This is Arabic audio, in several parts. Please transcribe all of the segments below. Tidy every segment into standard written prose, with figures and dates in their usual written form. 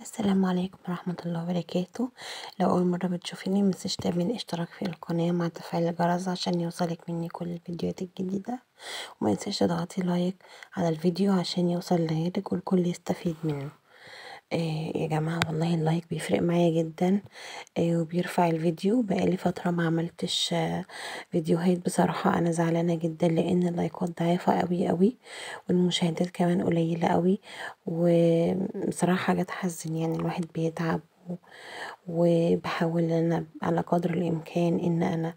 السلام عليكم ورحمة الله وبركاته. لو أول مرة بتشوفيني متنسيش تعملي اشتراك في القناة مع تفعيل الجرس عشان يوصلك مني كل الفيديوهات الجديدة، ومتنسيش تضغطي لايك على الفيديو عشان يوصل لغيرك والكل يستفيد منه. يا جماعة والله اللايك بيفرق معايا جدا، وبيرفع الفيديو. بقالي فترة ما عملتش فيديوهات، بصراحة انا زعلانة جدا لان اللايكات ضعيفة قوي قوي والمشاهدات كمان قليلة قوي، وبصراحة حاجة تحزن. يعني الواحد بيتعب وبحاول ان انا على قدر الامكان ان انا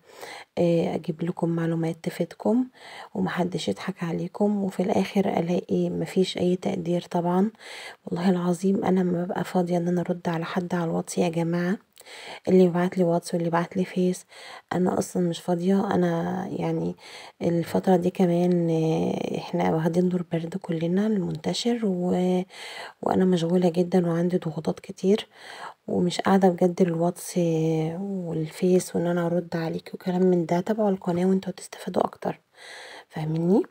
اجيب لكم معلومات تفيدكم ومحدش يضحك عليكم، وفي الاخر الاقي مفيش اي تقدير. طبعا والله العظيم انا ما ببقى فاضيه ان انا ارد على حد على الواتس يا جماعه، اللي يبعت لي واتس واللي يبعت لي فيس، انا اصلا مش فاضيه. انا يعني الفتره دي كمان احنا واخدين دور برد كلنا المنتشر وانا مشغوله جدا وعندي ضغوطات كتير، ومش قاعده بجد الواتس والفيس وان انا ارد عليك وكلام من ده. تابعوا القناه وانتوا هتستفادوا اكتر، فاهميني؟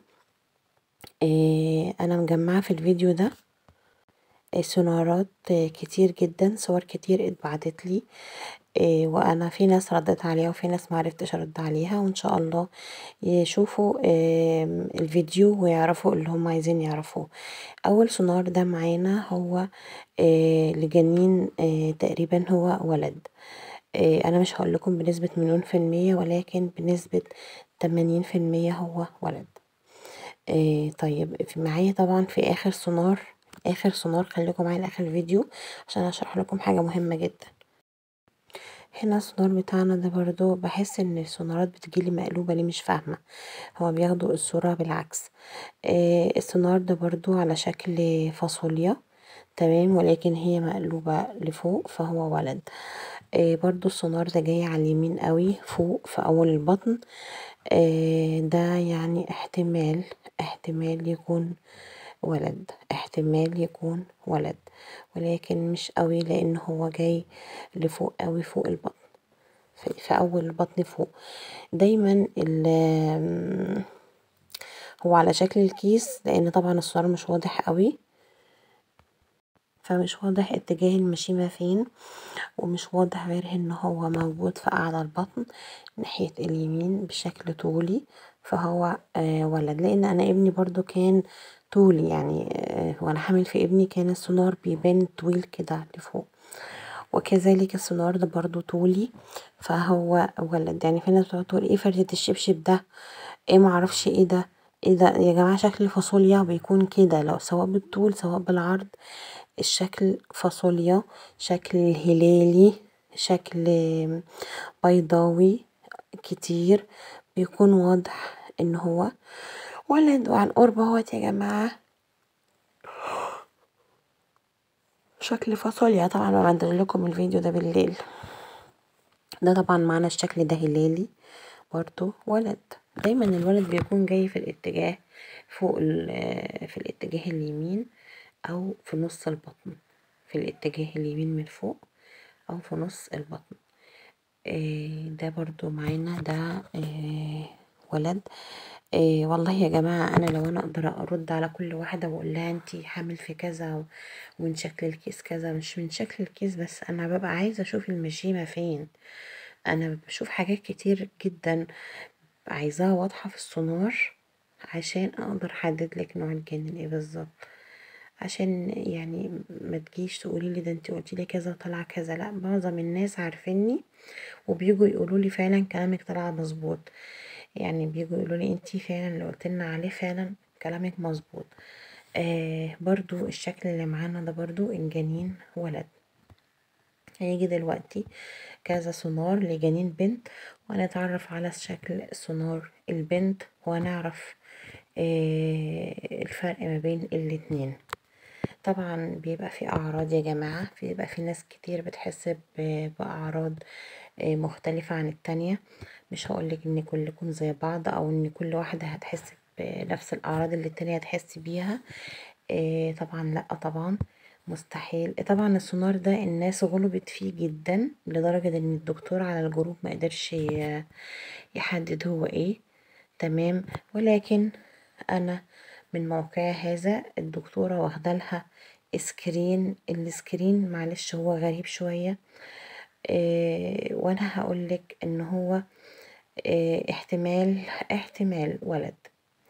انا مجمعه في الفيديو ده سونارات كتير جدا، صور كتير اتبعتت لي، وانا في ناس ردت عليها وفي ناس معرفتش ارد عليها، وان شاء الله يشوفوا الفيديو ويعرفوا اللي هم عايزين يعرفوه. اول سونار ده معانا هو لجنين، تقريبا هو ولد. انا مش هقول لكم بنسبة 100%، ولكن بنسبة 80% هو ولد. طيب معايا طبعا في اخر سونار خليكم معايا لاخر الفيديو عشان اشرح لكم حاجة مهمة جدا. هنا السونار بتاعنا ده برضو بحس ان السونارات بتجيلي مقلوبة، ليه مش فاهمة، هو بياخدوا الصورة بالعكس. السونار ده برضو على شكل فاصوليا، تمام، ولكن هي مقلوبة لفوق فهو ولد. برضو السونار ده جاي على اليمين قوي فوق في اول البطن. ده يعني احتمال يكون ولد، احتمال يكون ولد، ولكن مش قوي لان هو جاي لفوق قوي فوق البطن، في اول البطن فوق. دايما هو على شكل الكيس لان طبعا الصورة مش واضح قوي، فمش واضح اتجاه المشيمة فين، ومش واضح غير ان هو موجود في اعلى البطن ناحية اليمين بشكل طولي، فهو ولد. لان انا ابني برضو كان طولي، يعني وانا حامل في ابني كان السونار بيبان طويل كده لفوق، وكذلك السونار ده برضو طولي فهو ولد. يعني في ناس بتقعد تقول ايه فردة الشبشب ده، ايه معرفش ايه ده، ايه ده يا جماعة، شكل فاصوليا بيكون كده، لو سواء بالطول سواء بالعرض الشكل فاصوليا، شكل هلالي، شكل بيضاوي كتير، بيكون واضح ان هو ولد. وعن قرب اهوت يا جماعة شكل فاصوليا. طبعا ما بنزل لكم الفيديو ده بالليل. ده طبعا معنا الشكل ده هلالي برضو ولد. دايما الولد بيكون جاي في الاتجاه فوق في الاتجاه اليمين او في نص البطن، في الاتجاه اليمين من فوق او في نص البطن. ده برضو معانا ده ولد. والله يا جماعة انا لو انا اقدر ارد على كل واحدة واقول لها انتي حامل في كذا ومن شكل الكيس كذا، مش من شكل الكيس بس، انا ببقى عايزة اشوف المشيمة فين. انا بشوف حاجات كتير جدا عايزاها واضحة في السونار عشان اقدر احدد لك نوع الجنين ايه بالظبط، عشان يعني ما تجيش تقولي لي ده انت قلتي لي كذا طلع كذا. لا، معظم الناس عارفيني وبيجوا يقولوا لي فعلا كلامك طلع مظبوط، يعني بيجوا يقولوا لي انت فعلا اللي قلت لنا عليه فعلا كلامك مظبوط. برضو الشكل اللي معانا ده برضو الجنين ولد. هيجي دلوقتي كذا سونار لجنين بنت، وهنتعرف على شكل سونار البنت وهنعرف الفرق ما بين الاتنين. طبعا بيبقى في اعراض يا جماعة، بيبقى في ناس كتير بتحس باعراض مختلفة عن التانية. مش هقولك ان كلكم زي بعض او ان كل واحدة هتحس بنفس الاعراض اللي التانية هتحس بيها. طبعا لا، طبعا مستحيل. طبعا السونار ده الناس غلبت فيه جدا لدرجة ان الدكتور على الجروب ما قدرش يحدد هو ايه، تمام، ولكن انا من موقع هذا الدكتورة واخدالها السكرين معلش هو غريب شوية. وانا هقولك ان هو احتمال ولد.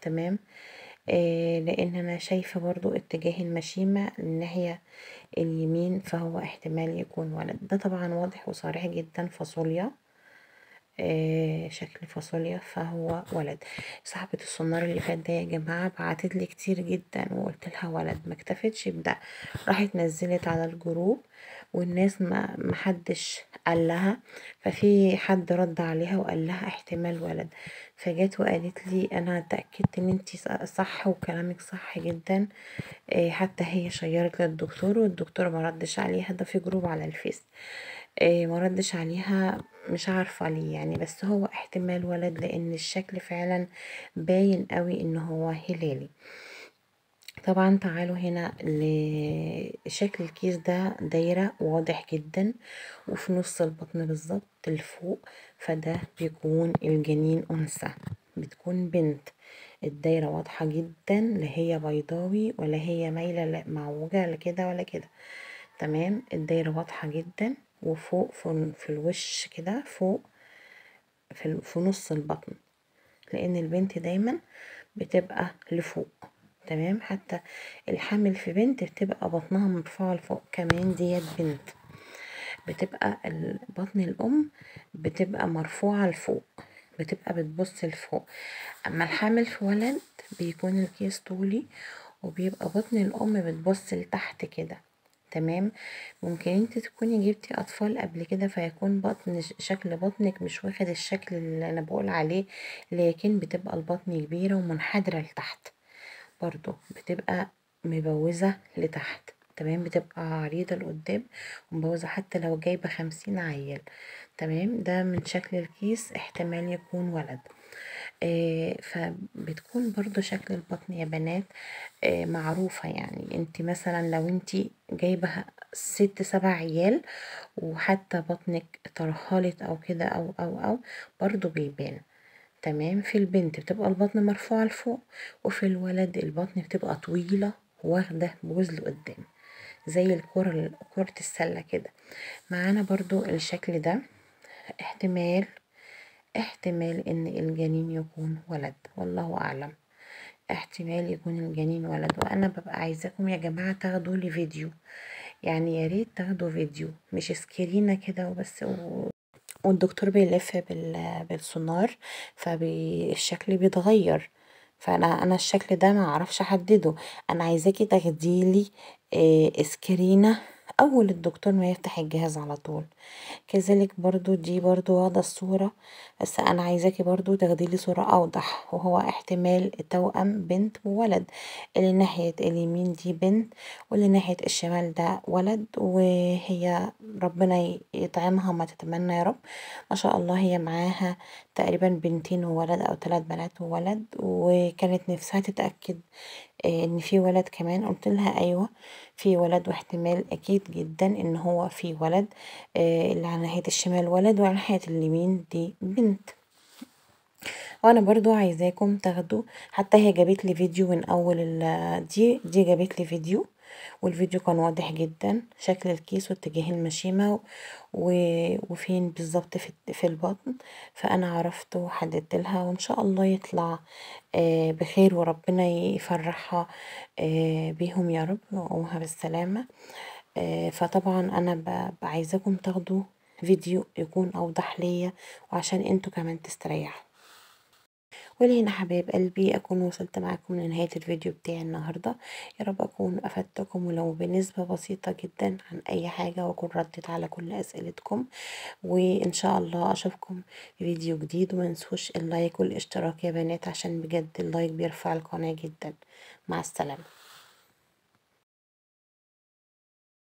تمام. لان انا شايفة برضو اتجاه المشيمة الناحية اليمين، فهو احتمال يكون ولد. ده طبعا واضح وصريح جدا، فاصوليا، شكل فاصوليا، فهو ولد. صاحبة السونار اللي فات ده يا جماعة بعتت لي كتير جدا وقلت لها ولد، ما اكتفتش بده، راحت نزلت على الجروب والناس ما محدش قال لها، ففي حد رد عليها وقال لها احتمال ولد، فجت وقالت لي انا اتاكدت ان انتي صح وكلامك صح جدا. حتى هي شيرت للدكتور والدكتور ما ردش عليها، ده في جروب على الفيس. ما ردش عليها، مش عارفة ليه يعني، بس هو احتمال ولد لان الشكل فعلا باين قوي ان هو هلالي. طبعا تعالوا هنا لشكل الكيس ده، دايرة واضح جدا وفي نص البطن بالظبط لفوق، فده بيكون الجنين أنثى، بتكون بنت. الدايرة واضحة جدا، لا هي بيضاوي ولا هي مايلة لا معوجة لا كده ولا كده. تمام. الدايرة واضحة جدا، وفوق في الوش كده فوق في نص البطن، لان البنت دايما بتبقى لفوق. تمام. حتى الحامل في بنت بتبقى بطنها مرفوعة لفوق، كمان ديت بنت بتبقى بطن الام بتبقى مرفوعة لفوق، بتبقى بتبص لفوق. اما الحامل في ولد بيكون الكيس طولي وبيبقى بطن الام بتبص لتحت كده. تمام. ممكن انت تكوني جبتي اطفال قبل كده فيكون شكل بطنك مش واخد الشكل اللي انا بقول عليه، لكن بتبقى البطن كبيرة ومنحدرة لتحت، برضو بتبقى مبوزة لتحت. تمام. بتبقى عريضة لقدام ومبوزة حتى لو جايبة 50 عيل. تمام. ده من شكل الكيس احتمال يكون ولد. فبتكون برضو شكل البطن يا بنات معروفة. يعني انت مثلا لو انت جايبة 6 7 عيال وحتى بطنك ترهلت او كده او برضو بيبان. تمام. في البنت بتبقى البطن مرفوعة لفوق، وفي الولد البطن بتبقى طويلة واخدة بوز لقدام زي كرة السلة كده. معانا برضو الشكل ده احتمال ان الجنين يكون ولد، والله اعلم. احتمال يكون الجنين ولد، وانا ببقى عايزاكم يا جماعة تاخدوا لي فيديو، يعني يا ريت تاخدوا فيديو مش سكرينة كده وبس والدكتور بيلف بالسونار فالشكل بيتغير. فانا الشكل ده ما اعرفش احدده، انا عايزاكي تاخديلي سكرينة اول الدكتور ما يفتح الجهاز على طول. كذلك برضو دي برضو واخدة الصورة، بس انا عايزاكي برضو تاخديلي صورة اوضح، وهو احتمال توأم بنت وولد. اللي ناحية اليمين دي بنت واللي ناحية الشمال ده ولد، وهي ربنا يطعمها ما تتمنى يا رب. ما شاء الله هي معاها تقريبا بنتين وولد او 3 بنات وولد، وكانت نفسها تتأكد ان في ولد كمان. قلت لها ايوه في ولد، واحتمال اكيد جدا ان هو في ولد. اللي على ناحية الشمال ولد وعلى ناحية اليمين دي بنت. وانا برضو عايزاكم تاخدوا، حتى هي جابت لي فيديو من اول دي جابت لي فيديو، والفيديو كان واضح جدا شكل الكيس واتجاه المشيمة وفين بالظبط في البطن. فانا عرفت وحددت لها، وان شاء الله يطلع بخير وربنا يفرحها بيهم يا رب ويقومها بالسلامة. فطبعا انا عايزاكم تاخدوا فيديو يكون اوضح ليا وعشان انتوا كمان تستريحوا. ولهنا حبايب قلبي اكون وصلت معاكم لنهاية الفيديو بتاعي النهاردة. يا رب اكون افدتكم ولو بنسبة بسيطة جدا عن اي حاجة، واكون ردت على كل اسئلتكم. وان شاء الله اشوفكم في فيديو جديد، ومنسوش اللايك والاشتراك يا بنات، عشان بجد اللايك بيرفع القناة جدا. مع السلامة.